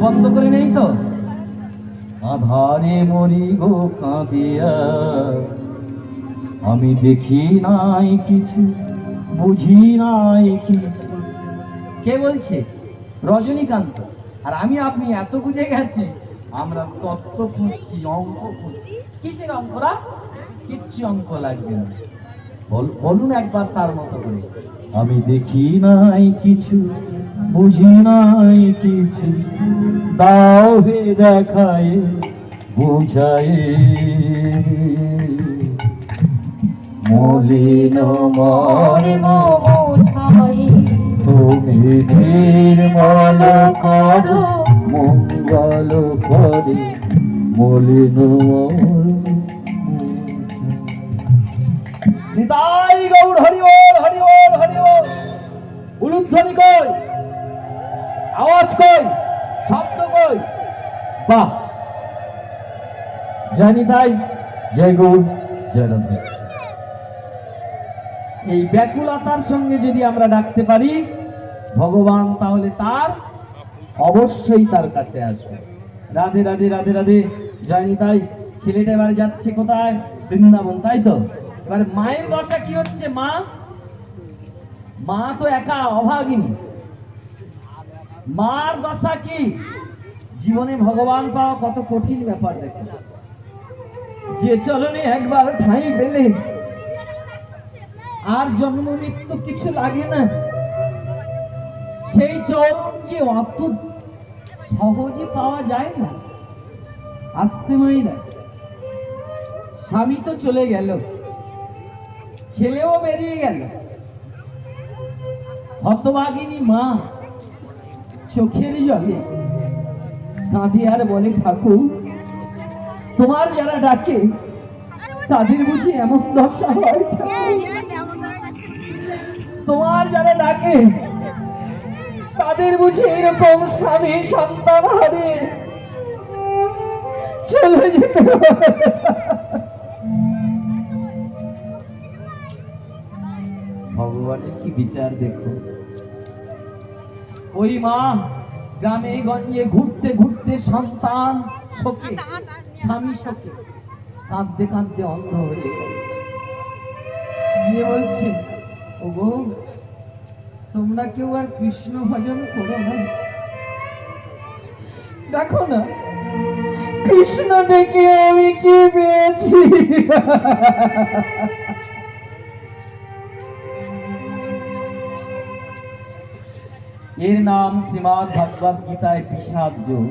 বন্ধ করে নেই তো? আধারে মরি গো কাঁদিয়া, আমি দেখি নাই কিছু, বুঝি নাই কিছু। কে বলছে? রজনীকান্ত। আর আমি আপনি এত বুঝে গেছি, আমরা তত্ত্ব খুঁজছি, অঙ্ক খুঁজছি। কিসের অঙ্করা? কিচ্ছু অঙ্ক লাগবে না। বলুন একবার তার মতো করে, আমি দেখি নাই কিছু, বুঝি নাই কিছু, দাও হে দেখায় বুঝায়। মলিন মর্ম বুঝাই, তুমি নির্মল করো মঙ্গল করে। মলিন নিতাই গৌর হরি বল, হরি বল, হরি বল। উলুধ্বনি কই? আওয়াজ কই? শব্দ কই? বাহ! জয় নিতাই, জয় গৌর, জয় রাধে। এই ব্যাকুলতার সঙ্গে যদি আমরা ডাকতে পারি ভগবান, তাহলে তার অবশ্যই তার কাছে আসবে। রাধে রাধে, রাধে রাধে, জয় নিতাই। ছেলেটা এবার যাচ্ছে কোথায়? বৃন্দাবন, তাই তো? এবার মায়ের দশা কি হচ্ছে? মা তো একা অভাগিনী। মার দশা কি? জীবনে ভগবান পাওয়া কত কঠিন ব্যাপার। দেখে, যে চলনে একবার ঠাঁই পেলে আর জন্ম মৃত্যু কিছু লাগে না, সেই চরণ যে অত সহজে পাওয়া যায় না। আসতে মাইরা স্বামী তো চলে গেল, ছেলেও বেরিয়ে গেল, হতভাগিনী মা চোখের জলে কাঁদে আর বলে, ঠাকুর তোমার যারা ডাকে তাদের বুঝি এমন দশা হয়? তোমার যারা ডাকে তাদের বুঝি এরকম স্বামী সন্তান হারে চলে যেতে হয়? ভগবানের কি বিচার দেখো। ওই মা গ্রামে গঞ্জে ঘুরতে ঘুরতে সন্তান শোকে, স্বামী শোকে, কাঁদতে কাঁদতে অন্ধ হয়ে গেছে। গিয়ে বলছে, ওগো তোমরা কেউ আর কৃষ্ণ ভজন করো না? দেখো না কৃষ্ণ ডেকে আমি কি পেয়েছি। এর নাম শ্রীমদ্ ভগবদ গীতায় বিষাদ যোগ।